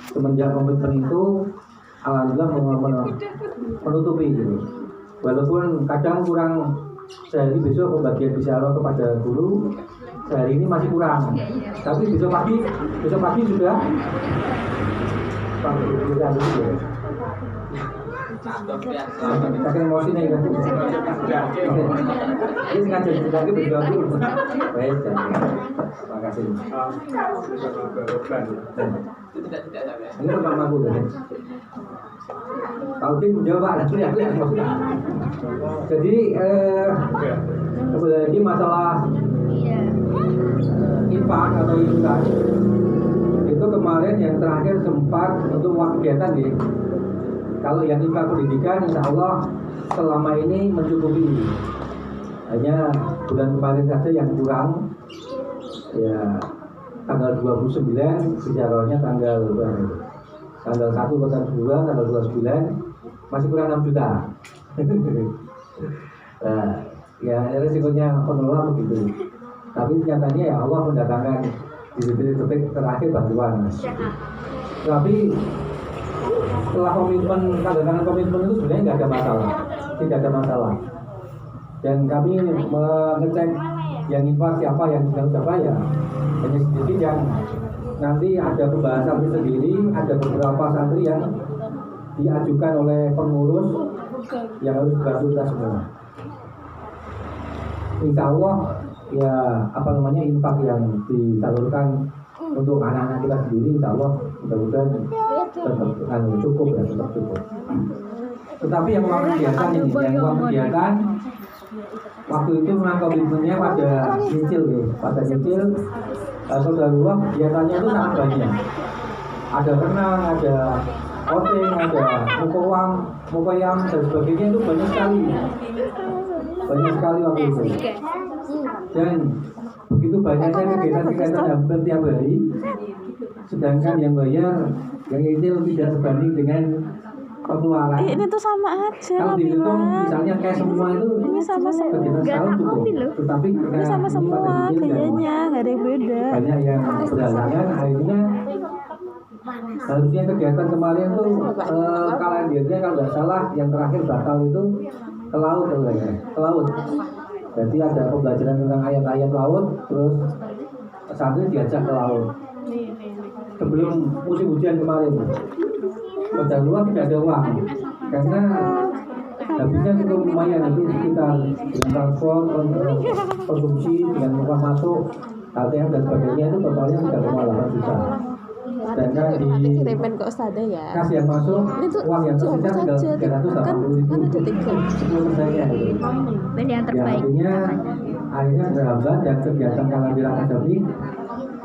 semenjak komitmen itu alhamdulillah menutupi gitu. Walaupun kadang kurang, sehari besok pembagian bisyarah kepada guru, sehari ini masih kurang, tapi besok pagi sudah kakek emosi nih kan. Ini sengaja lagi berdua dulu. Baik, terima kasih. Ini pertama aku kan. Kalau dia menjawab nanti aku yang emosi. Jadi kembali lagi masalah infak atau infak itu kemarin yang terakhir sempat untuk kegiatan nih. Kalau yang infak pendidikan insya Allah selama ini mencukupi. Hanya bulan kemarin saja yang kurang. Ya tanggal 29 bicaranya tanggal 1 kota 2 tanggal 29 masih kurang 6 juta. Nah, ya resikonya pengelola begitu. Tapi nyatanya ya Allah mendatangkan di detik terakhir bantuan. Tapi setelah komitmen, tanda tangan komitmen itu sebenarnya nggak ada masalah, tidak ada masalah. Dan kami mengecek yang infak siapa, yang sedang siapa ya hanya sedikit yang nanti ada pembahasan sendiri, ada beberapa santri yang diajukan oleh pengurus yang harus dibantu kita semua. Insya Allah ya infak yang disalurkan untuk anak-anak kita sendiri insya Allah mudah-mudahan tetap cukup ya, tetap cukup. Tetapi yang uang kegiatan ini, yang uang kegiatan waktu itu memang komitmennya pada nyicil ya, pada nyicil saudarullah kegiatannya itu sangat banyak. Ada renang, ada outing, ada mukoyam dan sebagainya, itu banyak sekali waktu itu. Dan begitu banyaknya kegiatan hampir tiap hari, sedangkan yang bayar yang nyicil tidak sebanding dengan pengeluaran. Ini tuh sama aja. Kalau dihitung misalnya kayak semua itu ini sama semua. kegiatan setahun cukup. Tetapi ini sama semua kayaknya, nggak ada yang beda. Banyak yang berhalangan, akhirnya harusnya kegiatan kemarin tuh kalendernya kalau nggak salah yang terakhir batal itu ke laut. Jadi ada pembelajaran tentang ayat-ayat laut, terus santri diajak ke laut. Sebelum musim hujan kemarin. Pada luar tidak ada uang karena habisnya cukup lumayan, itu sekitar dengan transport, konsumsi, dengan uang masuk, ATM dan sebagainya itu totalnya 3,8 juta. Sedangkan di kas yang masuk uang yang tersisa tinggal 380.000, 10%-nya itu. Ya artinya akhirnya berhambat dan kegiatan kalender akademik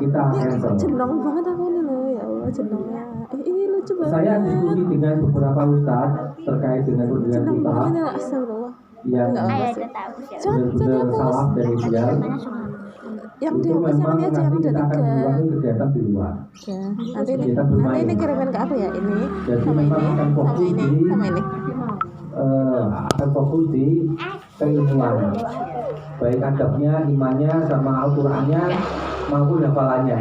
kita cancel. Jenong banget aku nih loh, ya Allah jenongnya. Lucu banget. Saya diskusi dengan beberapa ustadz terkait dengan pendidikan kita yang benar-benar salah dari dia. Yang itu memang nanti kita akan mengulangi kegiatan di luar. Ya, nanti ini kirimin ke aku ya ini. Jadi sama memang ini, akan fokus sama ini. Akan fokus di keilmuan, baik adabnya, imannya, sama Al-Qur'annya maupun hafalannya.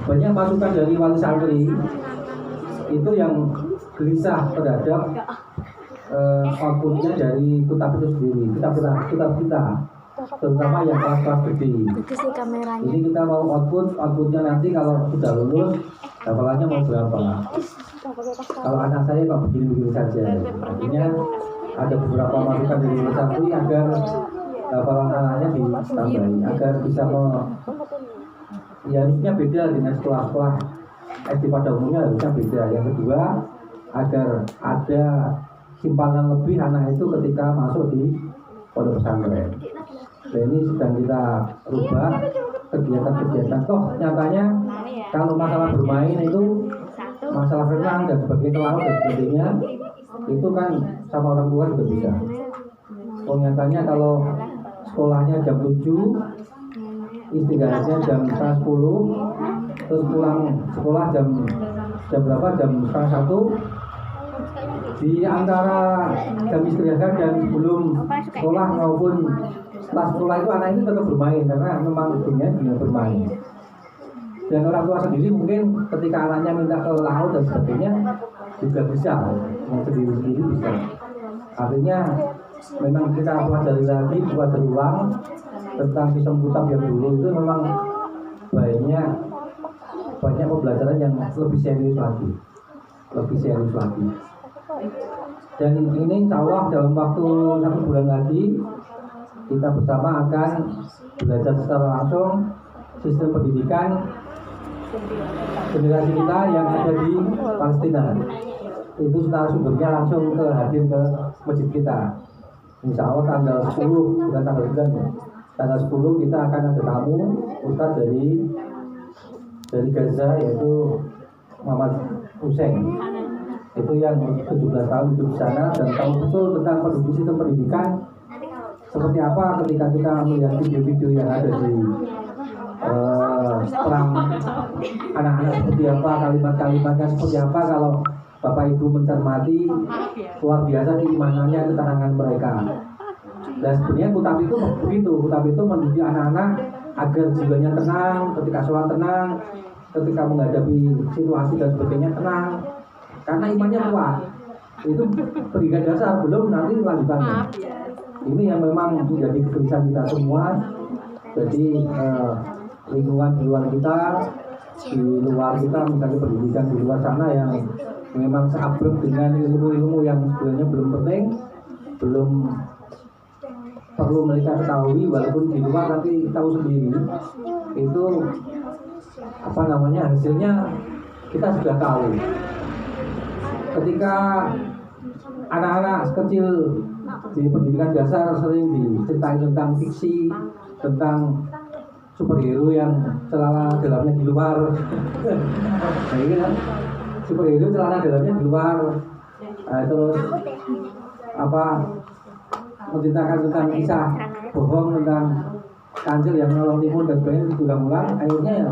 Banyak masukan dari wali santri itu yang gelisah terhadap outputnya dari kitab itu sendiri, kitab kita, terutama yang kelas-kelas gede. Jadi kita mau outputnya nanti kalau sudah lulus hafalannya mau berapa. Kalau anak saya kok begini-begini saja. Artinya ada beberapa masukan dari wali santri agar hafalan anaknya ditambahi, agar bisa ya harusnya beda dengan sekolah-sekolah SD pada umumnya, harusnya beda. Yang kedua, agar ada simpanan lebih anak itu ketika masuk di pondok pesantren. Dan ini sedang kita rubah kegiatan-kegiatan. Toh nyatanya kalau masalah bermain itu, masalah renang dan sebagainya, ke laut dan sebagainya, itu kan sama orang tua juga bisa. Nyatanya kalau sekolahnya jam 7, istirahatnya jam 10, terus pulang sekolah jam berapa? Jam 12:30. Di antara jam istirahat dan sebelum sekolah maupun setelah sekolah itu anak ini tetap bermain karena memang dunia bermain. Dan orang tua sendiri mungkin ketika anaknya minta ke laut dan sebagainya juga bisa, yang sendiri-sendiri bisa. Artinya memang kita pelajari lagi, buat berulang tentang sistem kutab yang dulu itu memang banyak pembelajaran yang lebih serius lagi. Dan ini insya Allah dalam waktu 1 bulan lagi kita bersama akan belajar secara langsung sistem pendidikan generasi kita yang ada di Palestina. Itu secara sumbernya langsung hadir ke masjid kita. Insya Allah tanggal 10, bukan tanggal 9 ya. Tanggal 10 kita akan ada tamu Ustadz dari Gaza, yaitu Muhammad Hussein. Itu yang 17 tahun hidup di sana dan tahu betul tentang sistem pendidikan seperti apa ketika kita melihat video-video yang ada di perang anak-anak seperti apa, kalimat-kalimatnya seperti apa. Kalau Bapak Ibu mencermati, luar biasa keimanannya, ketenangan mereka. Dan sebenarnya kutab itu begitu, kutab itu mendidik anak-anak agar jiwanya tenang, ketika sholat tenang, ketika menghadapi situasi dan sebagainya tenang, karena imannya kuat. Itu pendidikan dasar, belum nanti lanjutannya. Ini yang memang menjadi kegelisahan kita semua. Jadi lingkungan di luar kita, misalnya pendidikan di luar sana yang memang seabrek dengan ilmu-ilmu yang sebenarnya belum penting, belum perlu mereka ketahui, walaupun di luar nanti tahu sendiri itu hasilnya kita sudah tahu. Ketika anak-anak kecil di pendidikan dasar sering diceritain tentang fiksi, tentang superhero yang celana dalamnya di luar. Nah, ini kan superhero celana dalamnya di luar. Terus menceritakan tentang kisah bohong tentang kancil yang menolong timun dan sebagainya diulang-ulang. Akhirnya ya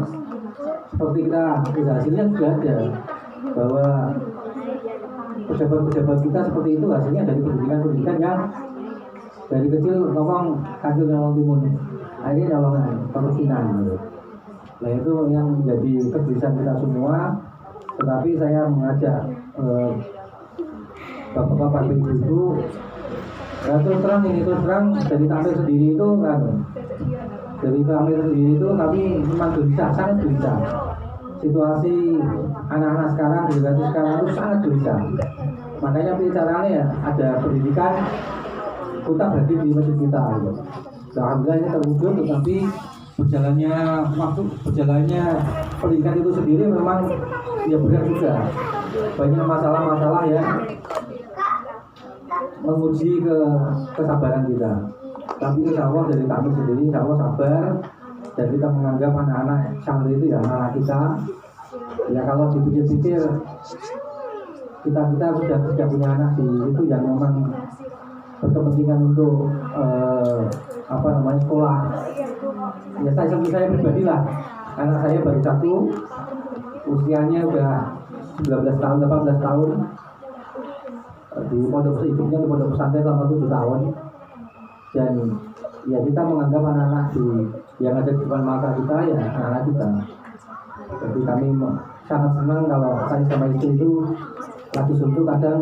seperti hasilnya sudah ada bahwa pejabat-pejabat kita seperti itu hasilnya dari pendidikan yang dari kecil ngomong kancil nolong timun, akhirnya nolong Palestina. Nah itu yang menjadi kegelisahan kita semua. Tetapi saya mengajak bapak-bapak ibu-ibu, terus terang dari tampil sendiri itu kan, dari tampil sendiri itu kami memang gelisah, sangat gelisah. Situasi anak-anak sekarang, generasi sekarang itu sangat gelisah. Makanya bicaranya ya ada pendidikan kutab hadir di masjid kita. Alhamdulillah ini terwujud, tetapi berjalannya pendidikan itu sendiri memang ya berat juga. Banyak masalah-masalah yang menguji kesabaran kita. Tapi insya Allah dari kami sendiri insya Allah sabar, dan kita menganggap anak-anak santri itu ya anak kita. Ya kalau dipikir-pikir kita sudah punya anak di itu yang memang berkepentingan untuk sekolah. Ya saya pribadi lah, anak saya baru 1, usianya udah 19 tahun, 18 tahun, di pondok hidupnya di pondok pesantren selama 7 tahun. Dan ya kita menganggap anak-anak yang ada di depan mata kita ya anak-anak kita. Jadi kami sangat senang kalau saya sama istri itu lagi suntuk, kadang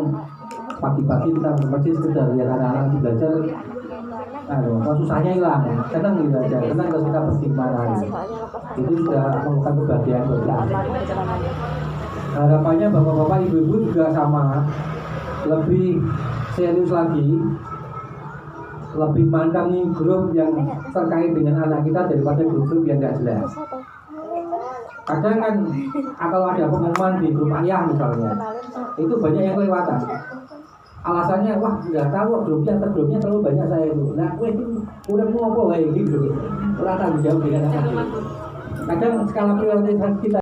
pagi-pagi kita ke masjid sekedar lihat anak-anak belajar, susahnya hilang, senang gitu aja, senang kalau kita pergi kemana gitu. Itu sudah merupakan kebahagiaan buat kita. Harapannya bapak-bapak ibu-ibu juga sama, lebih serius lagi, lebih mandangi grup yang terkait dengan anak kita daripada grup yang tidak jelas. Kadang kan kalau ada pengumuman di grup ayah misalnya, itu banyak yang kelewatan. Alasannya, wah nggak tahu grupnya terlalu banyak saya itu. Nah, udah mau apa gitu. Orang tanggung jawab dengan anak. Kadang skala prioritas kita